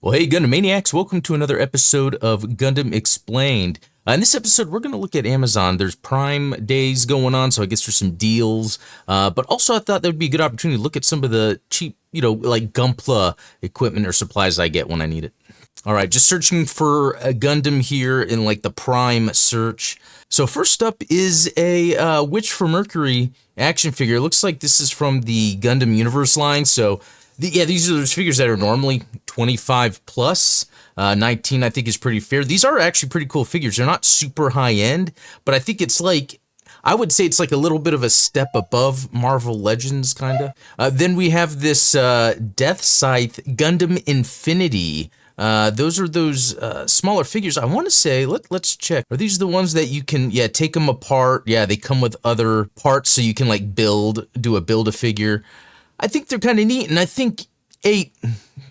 Well, hey, Gundam Maniacs, welcome to another episode of Gundam Explained. In this episode, we're going to look at Amazon. There's Prime Days going on, so I guess there's some deals. But also, I thought that would be a good opportunity to look at some of the cheap, like Gunpla equipment or supplies I get when I need it. All right, just searching for a Gundam here in like the Prime search. So first up is a Witch for Mercury action figure. It looks like this is from the Gundam Universe line, so these are those figures that are normally 25 plus. 19 I think is pretty fair. These are actually pretty cool figures. They're not super high end, but I think it's like, I would say it's like a little bit of a step above Marvel Legends, kind of. Then we have this Death Scythe Gundam Infinity. Those are those smaller figures. I want to say, let's check. Are these the ones that you can, take them apart? Yeah, they come with other parts, so you can like do a build-a-figure. I think they're kind of neat, and I think 8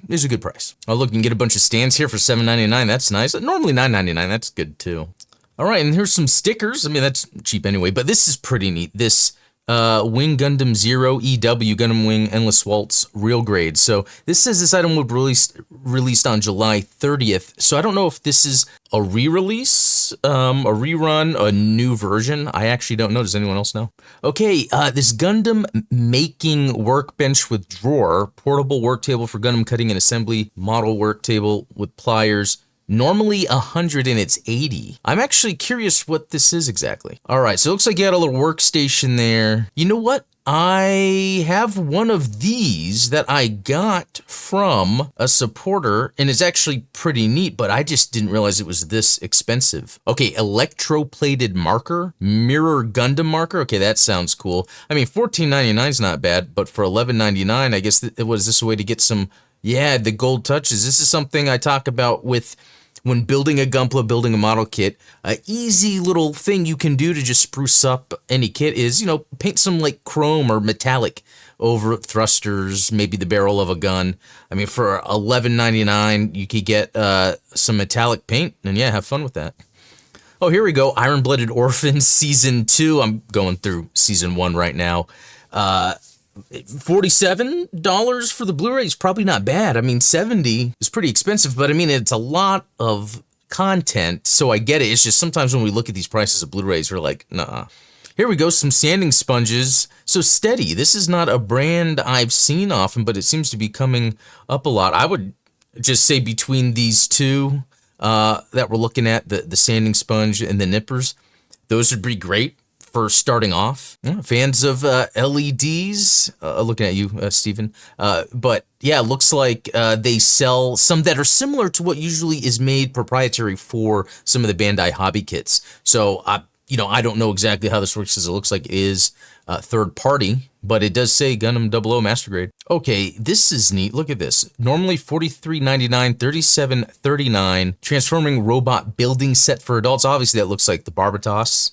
is a good price. Oh, look, you can get a bunch of stands here for $7.99. That's nice. Normally $9.99. That's good, too. All right, and here's some stickers. I mean, that's cheap anyway, but this is pretty neat. This Wing Gundam Zero EW Gundam Wing Endless Waltz Real Grade. So this says this item would be released on July 30th. So I don't know if this is a re-release, a rerun, a new version. I actually don't know. Does anyone else know? Okay, this Gundam making workbench with drawer, portable work table for Gundam cutting and assembly, model work table with pliers. Normally 100 and it's 80. I'm actually curious what this is exactly. All right, so it looks like you got a little workstation there. You know what? I have one of these that I got from a supporter, and it's actually pretty neat, but I just didn't realize it was this expensive. Okay, electroplated marker, mirror Gundam marker. Okay, that sounds cool. I mean, $14.99 is not bad, but for $11.99, I guess, what is this a way to get some, the gold touches? This is something I talk about with when building a Gunpla, building a model kit. An easy little thing you can do to just spruce up any kit is, paint some like chrome or metallic over thrusters, maybe the barrel of a gun. I mean, for $11.99, you could get some metallic paint and have fun with that. Oh, here we go. Iron-Blooded Orphans Season 2. I'm going through Season 1 right now. $47 for the Blu-ray is probably not bad. I mean, $70 is pretty expensive, but I mean, it's a lot of content, so I get it. It's just sometimes when we look at these prices of Blu-rays, we're like, nah. Here we go, some sanding sponges. So Steady, this is not a brand I've seen often, but it seems to be coming up a lot. I would just say between these two that we're looking at, the sanding sponge and the nippers, those would be great for starting off. Fans of LEDs, looking at you, Stephen. But yeah, it looks like they sell some that are similar to what usually is made proprietary for some of the Bandai hobby kits. So, I don't know exactly how this works, because it looks like it is third party, but it does say Gundam 00 Master Grade. Okay, this is neat. Look at this. Normally $43.99, $37.39. Transforming robot building set for adults. Obviously, that looks like the Barbatos.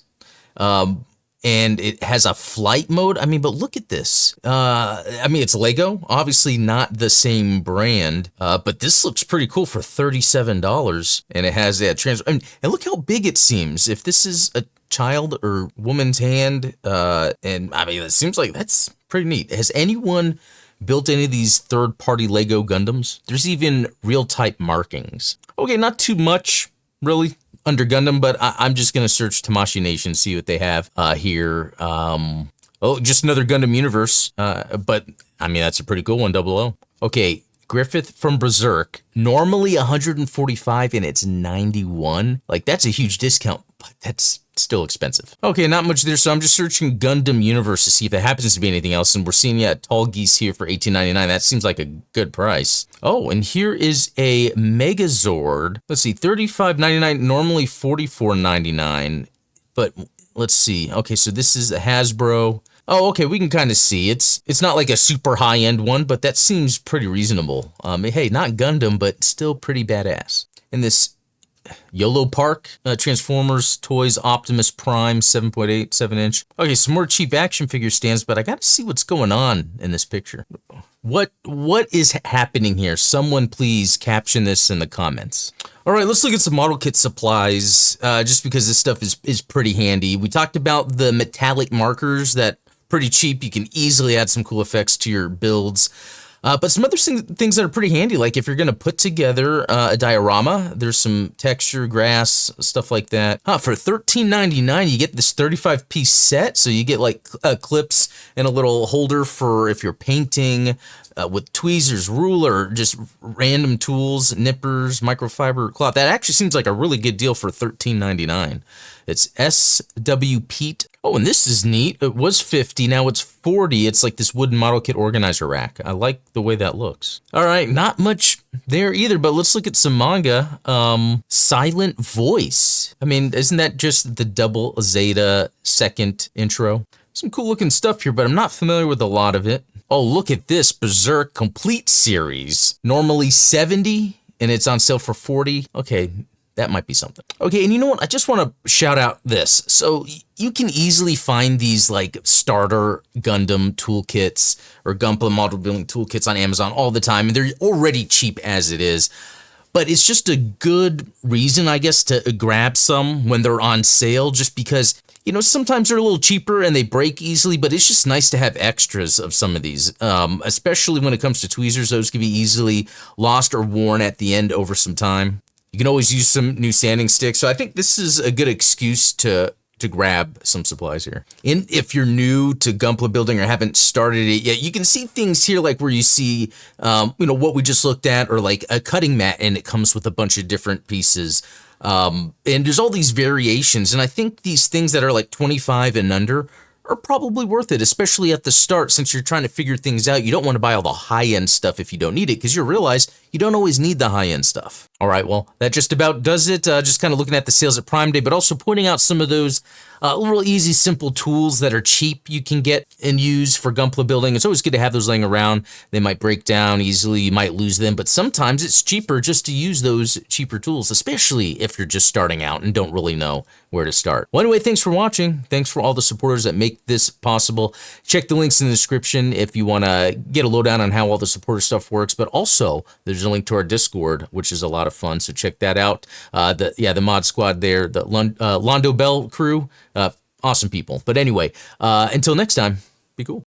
And it has a flight mode. I mean, but look at this. I mean, it's Lego, obviously not the same brand, but this looks pretty cool for $37. And it has that and look how big it seems. If this is a child or woman's hand, and I mean, it seems like that's pretty neat. Has anyone built any of these third-party Lego Gundams? There's even real type markings. Okay, not too much, really, under Gundam, but I'm just going to search Tamashii Nation, see what they have here. Just another Gundam Universe, but I mean, that's a pretty cool one, 00. Okay, Griffith from Berserk, normally $145 and it's $91. Like, that's a huge discount, but that's still expensive. Okay, not much there, so I'm just searching Gundam Universe to see if it happens to be anything else, and we're seeing, Tall Geese here for $18.99. That seems like a good price. Oh, and here is a Megazord. Let's see, $35.99, normally $44.99, but let's see. Okay, so this is a Hasbro. Oh, okay, we can kind of see. It's not like a super high-end one, but that seems pretty reasonable. Hey, not Gundam, but still pretty badass. And this YOLO Park, Transformers Toys Optimus Prime 7.8 7-inch. Okay, some more cheap action figure stands, but I gotta see what's going on in this picture. What is happening here? Someone please caption this in the comments. All right, let's look at some model kit supplies, just because this stuff is pretty handy. We talked about the metallic markers that pretty cheap. You can easily add some cool effects to your builds. But some other things that are pretty handy, like if you're going to put together a diorama, there's some texture, grass, stuff like that. For $13.99, you get this 35-piece set. So you get like clips and a little holder for if you're painting with tweezers, ruler, just random tools, nippers, microfiber cloth. That actually seems like a really good deal for $13.99. It's SW Pete. Oh, and this is neat. It was $50, now it's $40. It's like this wooden model kit organizer rack. I like the way that looks. All right, not much there either, but let's look at some manga. Silent Voice. I mean, isn't that just the double Zeta second intro? Some cool looking stuff here, but I'm not familiar with a lot of it. Oh, look at this Berserk Complete Series. Normally $70, and it's on sale for $40. Okay, that might be something. Okay, and you know what? I just want to shout out this. So you can easily find these like starter Gundam toolkits or Gundam model building toolkits on Amazon all the time, and they're already cheap as it is. But it's just a good reason, I guess, to grab some when they're on sale, just because, you know, sometimes they're a little cheaper and they break easily, but it's just nice to have extras of some of these, especially when it comes to tweezers. Those can be easily lost or worn at the end over some time. You can always use some new sanding sticks. So I think this is a good excuse to grab some supplies here. And if you're new to Gunpla building or haven't started it yet, you can see things here like where you see, you know, what we just looked at, or like a cutting mat, and it comes with a bunch of different pieces. And there's all these variations. And I think these things that are like 25 and under are probably worth it, especially at the start, since you're trying to figure things out. You don't want to buy all the high-end stuff if you don't need it, because you'll realize you don't always need the high-end stuff. All right, well, that just about does it. Just kind of looking at the sales at Prime Day, but also pointing out some of those little easy, simple tools that are cheap you can get and use for Gunpla building. It's always good to have those laying around. They might break down easily, you might lose them, but sometimes it's cheaper just to use those cheaper tools, especially if you're just starting out and don't really know where to start. Well, anyway, thanks for watching. Thanks for all the supporters that make this possible. Check the links in the description if you want to get a lowdown on how all the supporter stuff works, but also there's a link to our Discord, which is a lot of fun, so check that out. The mod squad there, the Londo Bell crew, awesome people. But anyway, until next time, be cool.